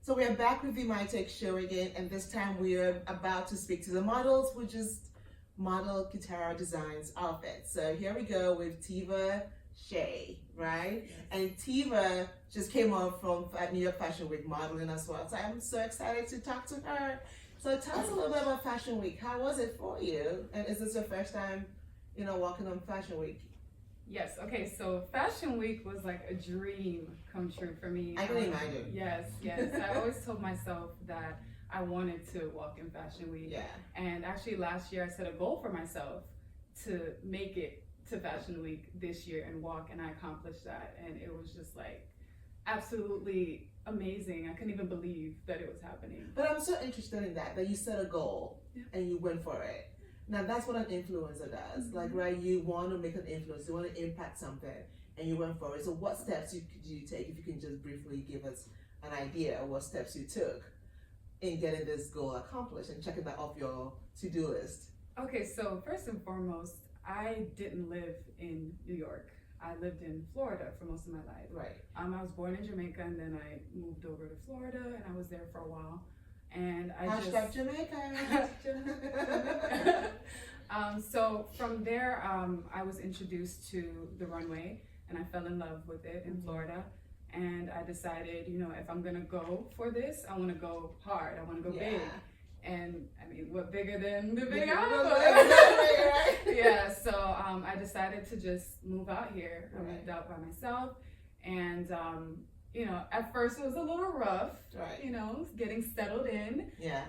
So we're back with the My Tech Show again, and this time we're about to speak to the models, which is model KITARA Designs outfits. So here we go with Tiva Shea, right? Yes. And Tiva just came off from New York Fashion Week modeling as well. So I'm so excited to talk to her. So tell us a little bit about Fashion Week. How was it for you? And is this your first time, walking on Fashion Week? Yes. Okay. So Fashion Week was like a dream come true for me. I can imagine. Yes. I always told myself that I wanted to walk in Fashion Week. Yeah. And actually last year I set a goal for myself to make it to Fashion Week this year and walk, and I accomplished that. And it was just like absolutely amazing. I couldn't even believe that it was happening. But I'm so interested in that you set a goal and you went for it. Now that's what an influencer does. Mm-hmm. Like, right, you want to make an influence, you want to impact something, and you went for it. So what steps did you take? If you can just briefly give us an idea of what steps you took in getting this goal accomplished and checking that off your to-do list. Okay, so first and foremost, I didn't live in New York. I lived in Florida for most of my life. Right. I was born in Jamaica, and then I moved over to Florida, and I was there for a while. And I Hashtag Jamaica. So from there, I was introduced to the runway, and I fell in love with it in Florida. And I decided, if I'm gonna go for this, I want to go hard. I want to go big. And I mean, what bigger than the Big Apple? Right? Yeah. So I decided to just move out here. I Right. moved out by myself, and at first it was a little rough. Right. Getting settled in. Yeah.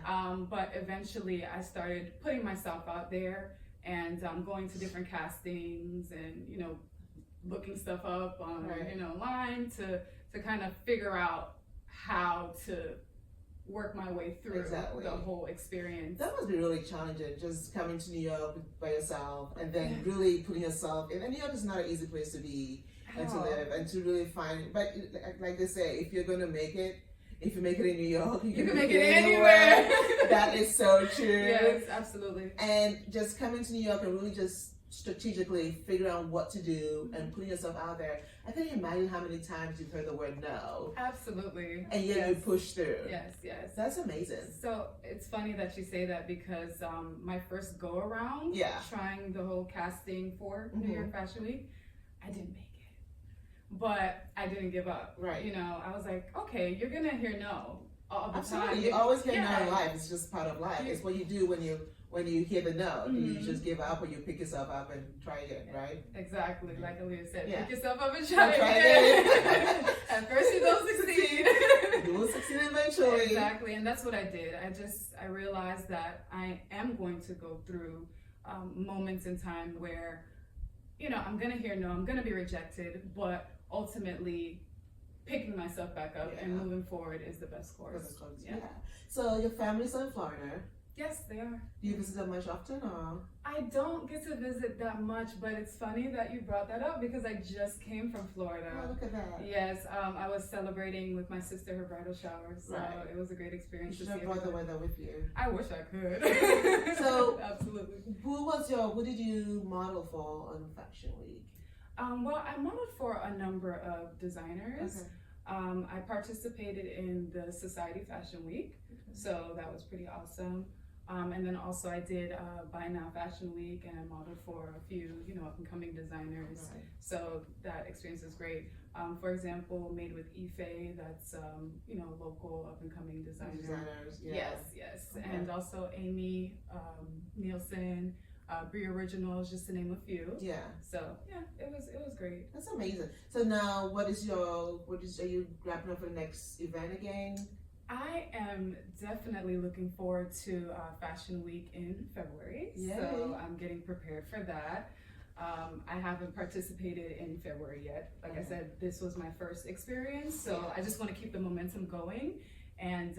But eventually I started putting myself out there and going to different castings and looking stuff up on online to kind of figure out how to work my way through the whole experience. That must be really challenging, just coming to New York by yourself and then really putting yourself in. And New York is not an easy place to be and to live and to really find, but like they say, if you're going to make it, if you make it in New York, you can make it anywhere. That is so true. Yes, absolutely. And just coming to New York and really just strategically figure out what to do and putting yourself out there. I can't imagine how many times you've heard the word no. Absolutely. And yet you push through. Yes. That's amazing. So it's funny that you say that because my first go around trying the whole casting for New York Fashion Week, I didn't make it. But I didn't give up. Right. I was like, okay, you're gonna hear no all the time. You always hear no in life. It's just part of life. It's what you do when you hear the no. You just give up, or you pick yourself up and try again, right? Exactly. Like Aaliyah said, pick yourself up and try again. At first you don't succeed. You will succeed eventually. Exactly. And that's what I did. I realized that I am going to go through moments in time where, I'm going to hear no, I'm going to be rejected, but ultimately picking myself back up and moving forward is the best course. Yeah. So your family's in Florida. Yes, they are. Do you visit them much often, or? I don't get to visit that much, but it's funny that you brought that up because I just came from Florida. Oh, look at that. Yes, I was celebrating with my sister her bridal shower, so it was a great experience. You should have brought the weather with you. I wish I could. So, absolutely. What did you model for on Fashion Week? Well, I modeled for a number of designers. Okay. I participated in the Society Fashion Week, so that was pretty awesome. And then also I did Buy Now Fashion Week, and I modeled for a few, up-and-coming designers. Right. So that experience is great. For example, Made with Ife, that's local up-and-coming designers. Yeah. Yes. Okay. And also Amy Nielsen, Brie Originals, just to name a few. Yeah. So yeah, it was great. That's amazing. So now, are you wrapping up for the next event again? I am definitely looking forward to Fashion Week in February. Yay. So I'm getting prepared for that. I haven't participated in February yet. Like I said, this was my first experience, so I just want to keep the momentum going and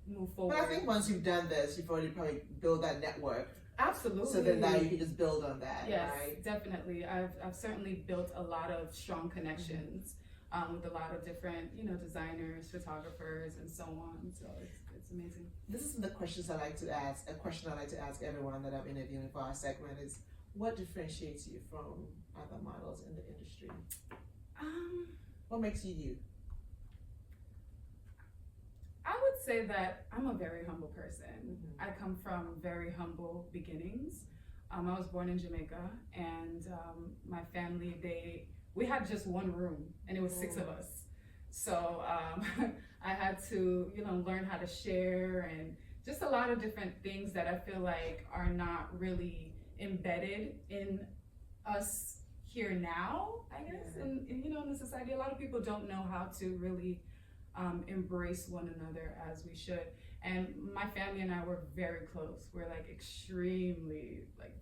move forward. But I think once you've done this, you've already probably built that network. Absolutely. So then now you can just build on that, yes, right? Definitely. I've certainly built a lot of strong connections with a lot of different, designers, photographers, and so on. So it's amazing. This is the questions I like to ask. A question I like to ask everyone that I'm interviewing for our segment is, what differentiates you from other models in the industry? What makes you you? would say that I'm a very humble person. Mm-hmm. I come from very humble beginnings. I was born in Jamaica, and my family, we had just one room, and it was 6 of us. So I had to, learn how to share, and just a lot of different things that I feel like are not really embedded in us here now, I guess. Yeah. And in the society, a lot of people don't know how to really embrace one another as we should. And my family and I were very close. We're like extremely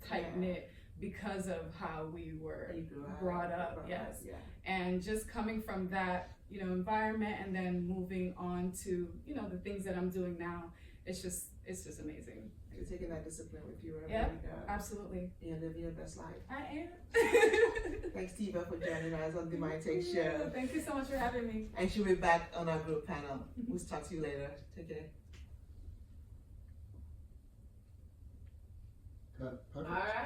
tight knit because of how we were brought up. Yes. Yeah. And just coming from that, environment, and then moving on to, the things that I'm doing now, it's just amazing. You're taking that discipline with you wherever Yeah, you go. absolutely. You're living your best life. I am. Thanks, Tiva, for joining us on the Mind Take Show. Thank you so much for having me. And she'll be back on our group panel. We'll talk to you later. Take care. Perfect. All right.